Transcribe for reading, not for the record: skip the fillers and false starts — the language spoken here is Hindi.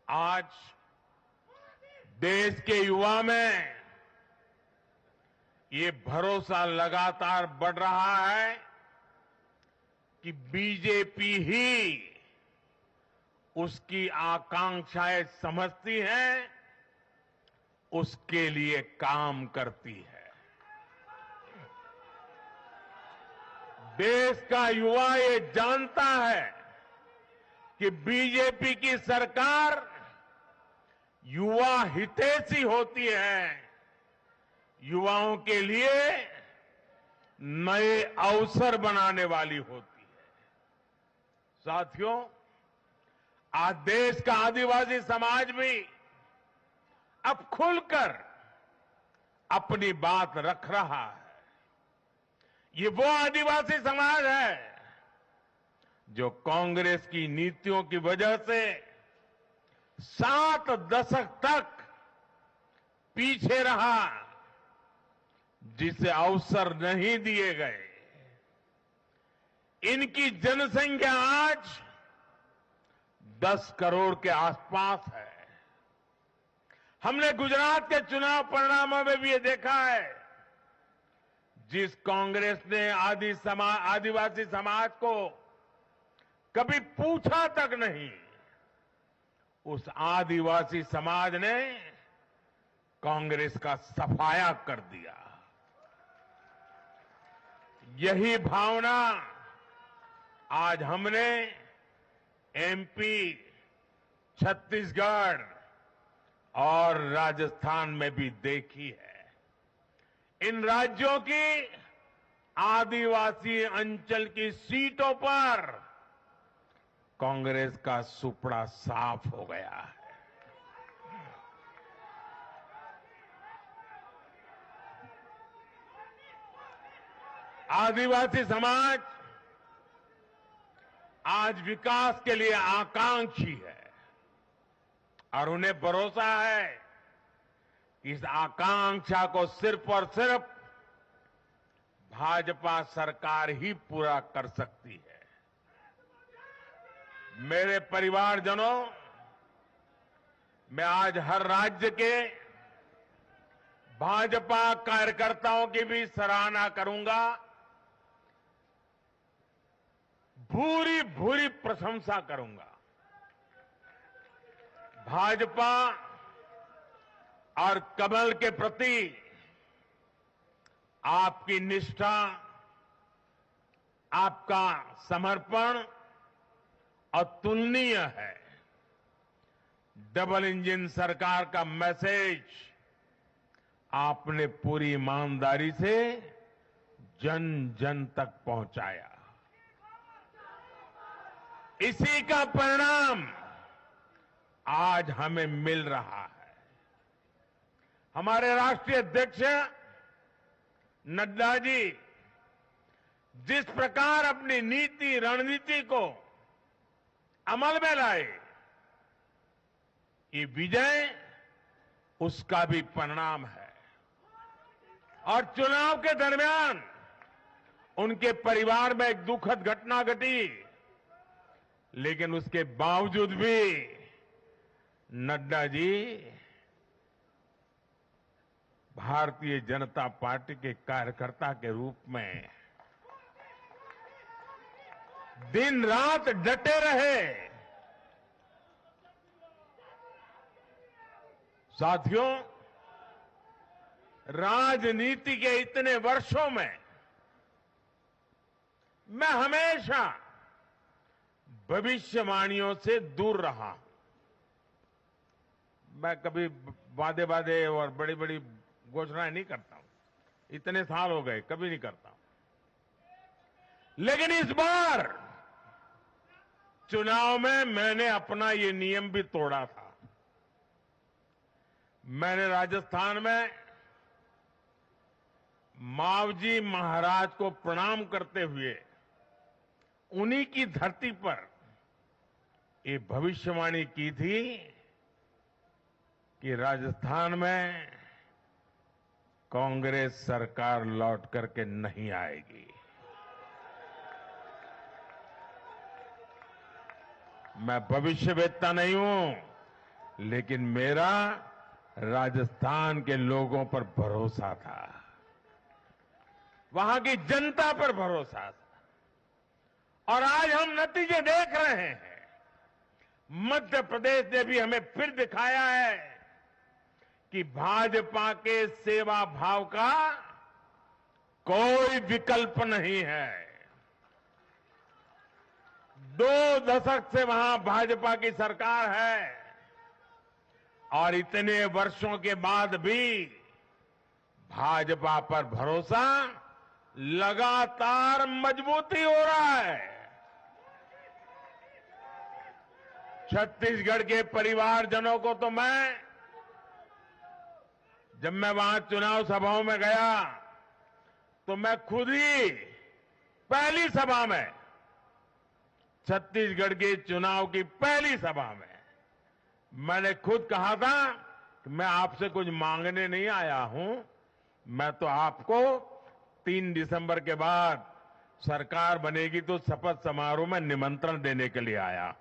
आज देश के युवा में ये भरोसा लगातार बढ़ रहा है कि बीजेपी ही उसकी आकांक्षाएं समझती है, उसके लिए काम करती है। देश का युवा ये जानता है कि बीजेपी की सरकार युवा हितैषी होती है, युवाओं के लिए नए अवसर बनाने वाली होती है। साथियों, आज देश का आदिवासी समाज भी अब खुलकर अपनी बात रख रहा है। ये वो आदिवासी समाज है जो कांग्रेस की नीतियों की वजह से 7 दशक तक पीछे रहा, जिसे अवसर नहीं दिए गए। इनकी जनसंख्या आज 10 करोड़ के आसपास है। हमने गुजरात के चुनाव परिणामों में भी ये देखा है, जिस कांग्रेस ने आदिवासी समाज को कभी पूछा तक नहीं, उस आदिवासी समाज ने कांग्रेस का सफाया कर दिया। यही भावना आज हमने एमपी, छत्तीसगढ़ और राजस्थान में भी देखी है। इन राज्यों की आदिवासी अंचल की सीटों पर कांग्रेस का सुपड़ा साफ हो गया है। आदिवासी समाज आज विकास के लिए आकांक्षी है और उन्हें भरोसा है कि इस आकांक्षा को सिर्फ और सिर्फ भाजपा सरकार ही पूरा कर सकती है। मेरे परिवारजनों, मैं आज हर राज्य के भाजपा कार्यकर्ताओं की भी सराहना करूंगा, भूरी भूरी प्रशंसा करूंगा। भाजपा और कमल के प्रति आपकी निष्ठा, आपका समर्पण अतुलनीय है। डबल इंजन सरकार का मैसेज आपने पूरी ईमानदारी से जन जन तक पहुंचाया। इसी का परिणाम आज हमें मिल रहा है। हमारे राष्ट्रीय अध्यक्ष नड्डा जी जिस प्रकार अपनी नीति रणनीति को अमल में लाए, ये विजय उसका भी परिणाम है। और चुनाव के दरमियान उनके परिवार में एक दुखद घटना घटी, लेकिन उसके बावजूद भी नड्डा जी भारतीय जनता पार्टी के कार्यकर्ता के रूप में दिन रात डटे रहे। साथियों, राजनीति के इतने वर्षों में मैं हमेशा भविष्यवाणियों से दूर रहा हूं। मैं कभी वादे और बड़ी बड़ी घोषणाएं नहीं करता हूं। इतने साल हो गए, कभी नहीं करता हूं। लेकिन इस बार चुनाव में मैंने अपना ये नियम भी तोड़ा था। मैंने राजस्थान में मावजी महाराज को प्रणाम करते हुए उन्हीं की धरती पर ये भविष्यवाणी की थी कि राजस्थान में कांग्रेस सरकार लौट करके नहीं आएगी। मैं भविष्यवेत्ता नहीं हूं, लेकिन मेरा राजस्थान के लोगों पर भरोसा था, वहां की जनता पर भरोसा था। और आज हम नतीजे देख रहे हैं। मध्य प्रदेश ने भी हमें फिर दिखाया है कि भाजपा के सेवा भाव का कोई विकल्प नहीं है। 2 दशक से वहां भाजपा की सरकार है और इतने वर्षों के बाद भी भाजपा पर भरोसा लगातार मजबूती हो रहा है। छत्तीसगढ़ के परिवारजनों को तो जब मैं वहां चुनाव सभाओं में गया तो मैं खुद ही पहली सभा में, छत्तीसगढ़ के चुनाव की पहली सभा में मैंने खुद कहा था कि मैं आपसे कुछ मांगने नहीं आया हूं, मैं तो आपको 3 दिसंबर के बाद सरकार बनेगी तो शपथ समारोह में निमंत्रण देने के लिए आया।